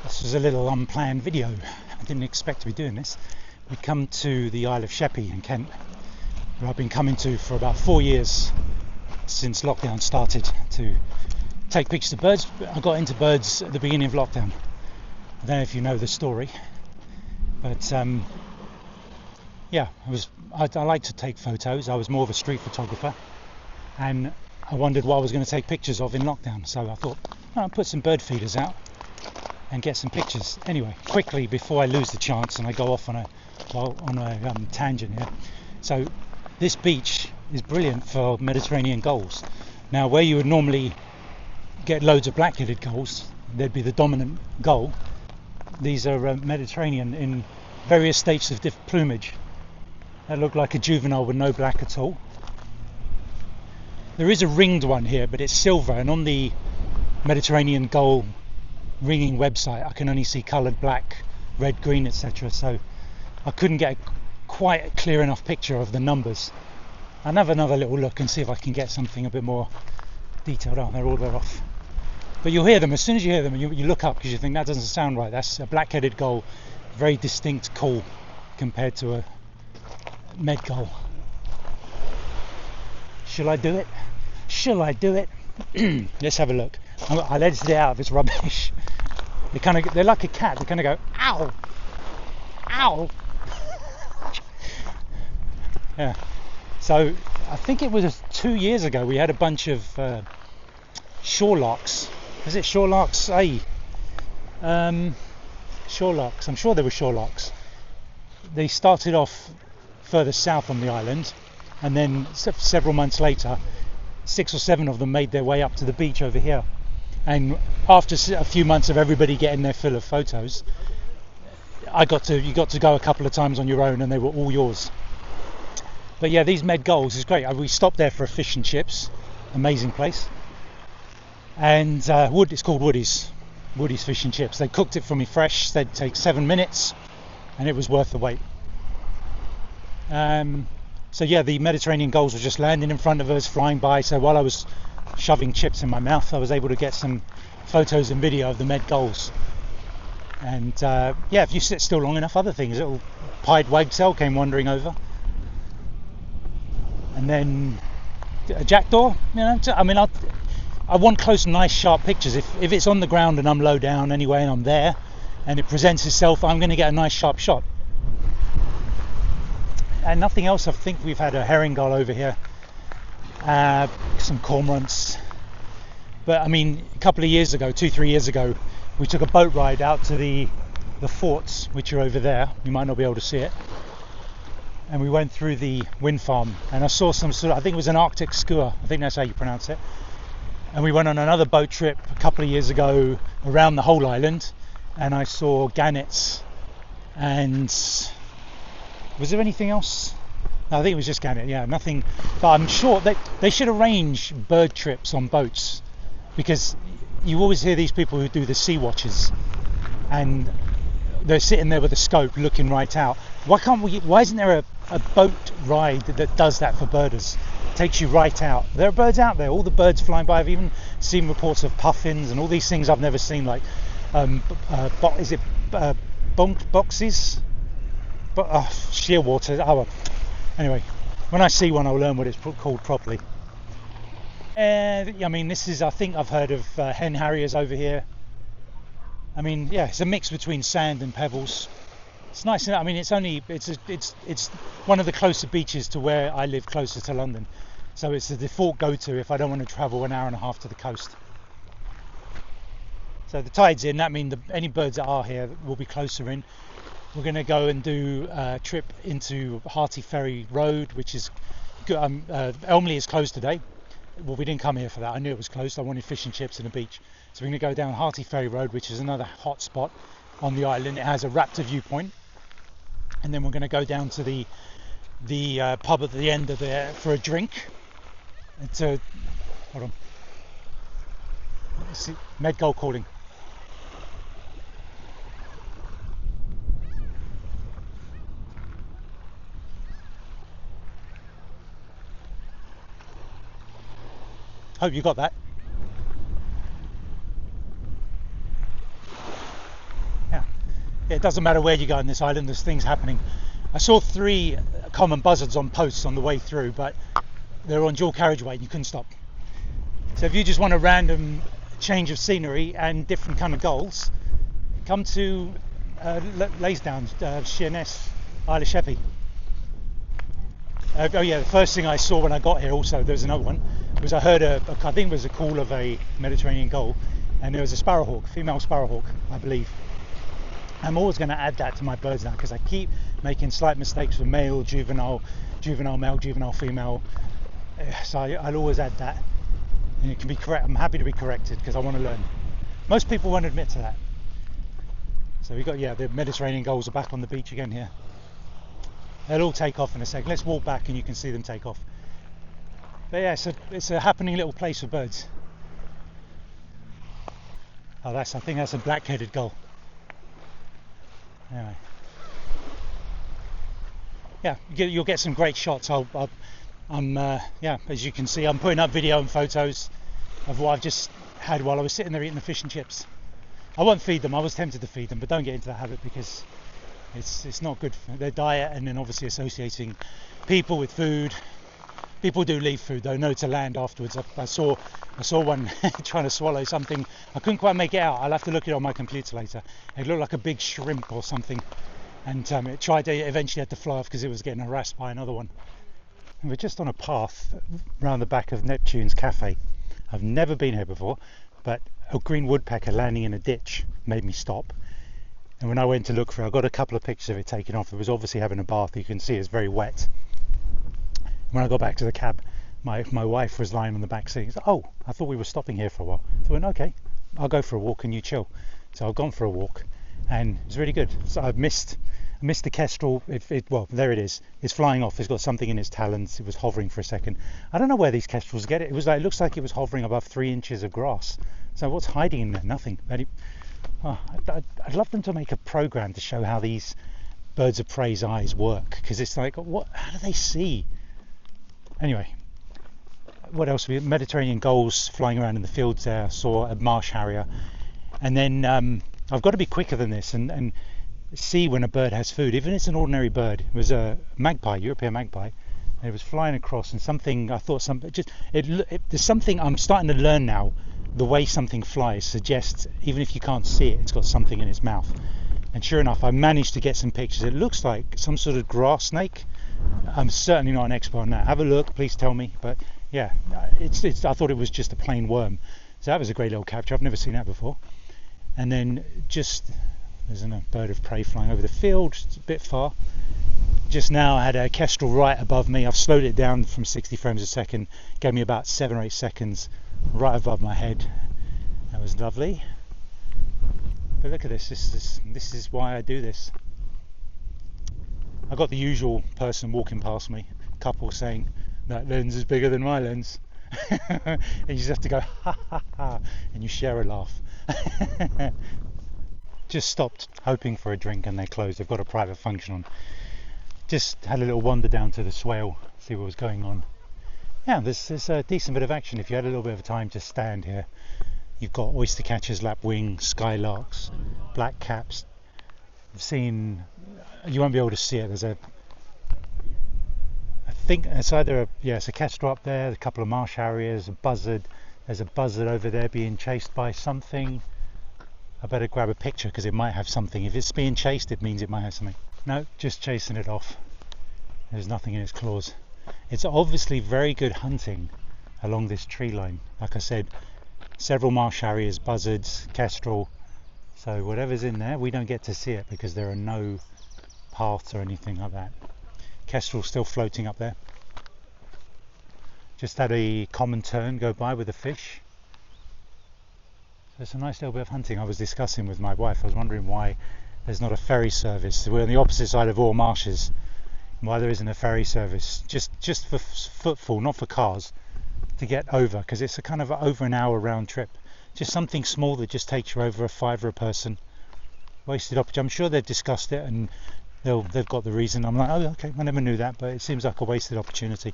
This was a little unplanned video. I didn't expect to be doing this. We come to the Isle of Sheppey in Kent, where I've been coming to for about 4 years since lockdown started, to take pictures of birds. I got into birds at the beginning of lockdown. I don't know if you know the story, but yeah, I like to take photos. I was more of a street photographer, and I wondered what I was going to take pictures of in lockdown. So I thought, I'll put some bird feeders out and get some pictures. Anyway, quickly before I lose the chance and I go off on a tangent here. So this beach is brilliant for Mediterranean gulls. Now, where you would normally get loads of black-headed gulls, they'd be the dominant gull. These are Mediterranean in various stages of different plumage. That look like a juvenile with no black at all. There is a ringed one here, but it's silver, and on the Mediterranean gull ringing website I can only see coloured black, red, green, etc. So I couldn't get quite a clear enough picture of the numbers. I'll have another little look and see if I can get something a bit more detailed. Oh, they're all there off. But you'll hear them. As soon as you hear them, you look up because you think that doesn't sound right. That's a black-headed gull, very distinct call compared to a med gull. Shall I do it? Let's have a look. I'll edit it out if it's rubbish. They're like a cat. They kind of go, ow, ow. Yeah. So I think it was 2 years ago we had a bunch of shorelarks. Is it shorelarks? Shorelarks. I'm sure they were shorelarks. They started off further south on the island, and then several months later, 6 or 7 of them made their way up to the beach over here. And after a few months of everybody getting their fill of photos, you got to go a couple of times on your own, and they were all yours. But yeah, these med gulls is great. We stopped there for a fish and chips, amazing place. And it's called Woody's Fish and Chips. They cooked it for me fresh. Said take 7 minutes, and it was worth the wait. So yeah, the Mediterranean gulls were just landing in front of us, flying by. So while I was shoving chips in my mouth, I was able to get some photos and video of the med gulls. And yeah, if you sit still long enough, other things, a little pied wagtail came wandering over, and then a jackdaw. I want close, nice, sharp pictures. If it's on the ground and I'm low down anyway, and I'm there, and it presents itself, I'm going to get a nice, sharp shot. And nothing else. I think we've had a herring gull over here, some cormorants. But I mean, a couple of years ago, 2-3 years ago, we took a boat ride out to the forts, which are over there. You might not be able to see it. And we went through the wind farm, and I saw some sort of, I think it was an Arctic skua. I think that's how you pronounce it. And we went on another boat trip a couple of years ago around the whole island, and I saw gannets. And was there anything else? No, I think it was just gannet. Yeah, nothing. But I'm sure they should arrange bird trips on boats, because you always hear these people who do the sea watches, and they're sitting there with a scope looking right out. Why isn't there a boat ride that does that for birders? Takes you right out. There are birds out there, all the birds flying by. I've even seen reports of puffins and all these things I've never seen, like boxes, shearwaters. Oh, well. Anyway, when I see one, I'll learn what it's called properly. I mean, I think I've heard of hen harriers over here. I mean, yeah, it's a mix between sand and pebbles. It's nice. I mean, it's one of the closer beaches to where I live, closer to London. So it's the default go-to if I don't want to travel an hour and a half to the coast. So the tide's in. That means any birds that are here will be closer in. We're going to go and do a trip into Hearty Ferry Road, which is Elmley is closed today. Well, we didn't come here for that. I knew it was closed. I wanted fish and chips and a beach. So we're going to go down Hearty Ferry Road, which is another hot spot on the island. It has a raptor viewpoint. And then we're going to go down to the pub at the end of there for a drink. Hold on. Let's see, med gull calling. Hope you got that. it doesn't matter where you go on this island, there's things happening. I saw 3 common buzzards on posts on the way through, but they're on dual carriageway and you couldn't stop. So if you just want a random change of scenery and different kind of gulls, come to Leysdown, Sheerness, Isle of Sheppey. Oh yeah, the first thing I saw when I got here, also there was another one, was I heard I think it was a call of a Mediterranean gull, and there was a sparrowhawk, female sparrowhawk, I believe. I'm always going to add that to my birds now because I keep making slight mistakes with male, juvenile male, juvenile female. So I'll always add that. And it can be correct. I'm happy to be corrected because I want to learn. Most people won't admit to that. So we've got, the Mediterranean gulls are back on the beach again here. They'll all take off in a sec. Let's walk back and you can see them take off. But yeah, it's a happening little place for birds. Oh, I think that's a black-headed gull. Anyway, yeah, you'll get some great shots. As you can see, I'm putting up video and photos of what I've just had while I was sitting there eating the fish and chips. I won't feed them. I was tempted to feed them, but don't get into that habit because it's not good for their diet. And then obviously associating people with food. People do leave food though, no to land afterwards. I saw one trying to swallow something. I couldn't quite make it out. I'll have to look it on my computer later. It looked like a big shrimp or something, and it eventually had to fly off because it was getting harassed by another one. And we're just on a path around the back of Neptune's cafe. I've never been here before, but a green woodpecker landing in a ditch made me stop. And when I went to look for it, I got a couple of pictures of it taken off. It was obviously having a bath. You can see it's very wet. When I got back to the cab, my wife was lying on the back seat. Said, "Oh, I thought we were stopping here for a while." So I went, "Okay, I'll go for a walk and you chill." So I've gone for a walk, and it's really good. So I've missed the kestrel. Well, there it is. It's flying off. It's got something in its talons. It was hovering for a second. I don't know where these kestrels get it. It looks like it was hovering above 3 inches of grass. So what's hiding in there? Nothing. I'd love them to make a program to show how these birds of prey's eyes work, because it's like, how do they see? Anyway, what else? Mediterranean gulls flying around in the fields there. I saw a marsh harrier. And then I've got to be quicker than this and see when a bird has food, even if it's an ordinary bird. It was a magpie, European magpie. And it was flying across, and there's something I'm starting to learn now. The way something flies suggests, even if you can't see it, it's got something in its mouth. And sure enough, I managed to get some pictures. It looks like some sort of grass snake. I'm certainly not an expert on that. Have a look, please tell me. But yeah, I thought it was just a plain worm. So that was a great little capture. I've never seen that before. And then there's a bird of prey flying over the field, just a bit far. Just now I had a kestrel right above me. I've slowed it down from 60 frames a second. Gave me about 7 or 8 seconds right above my head. That was lovely. But look at this. This is why I do this. I got the usual person walking past me, couple saying, "That lens is bigger than my lens." And you just have to go, "Ha ha ha," and you share a laugh. Just stopped hoping for a drink and they closed. They've got a private function on. Just had a little wander down to the swale, see what was going on. Yeah, there's a decent bit of action. If you had a little bit of time to stand here, you've got oyster catchers, lapwing, skylarks, black caps. I've seen, you won't be able to see it. I think it's either it's a kestrel up there, a couple of marsh harriers, a buzzard. There's a buzzard over there being chased by something. I better grab a picture because it might have something. If it's being chased, it means it might have something. No, just chasing it off. There's nothing in its claws. It's obviously very good hunting along this tree line. Like I said, several marsh harriers, buzzards, kestrel. So whatever's in there, we don't get to see it because there are no paths or anything like that. Kestrel still floating up there. Just had a common tern go by with a fish. So it's a nice little bit of hunting. I was discussing with my wife. I was wondering why there's not a ferry service. We're on the opposite side of all marshes. Why there isn't a ferry service? Just for footfall, not for cars, to get over, because it's a kind of over an hour round trip. Just something small that just takes you over, a £5 a person. Wasted opportunity. I'm sure they've discussed it and they've got the reason. I'm like, oh, okay, I never knew that, but it seems like a wasted opportunity.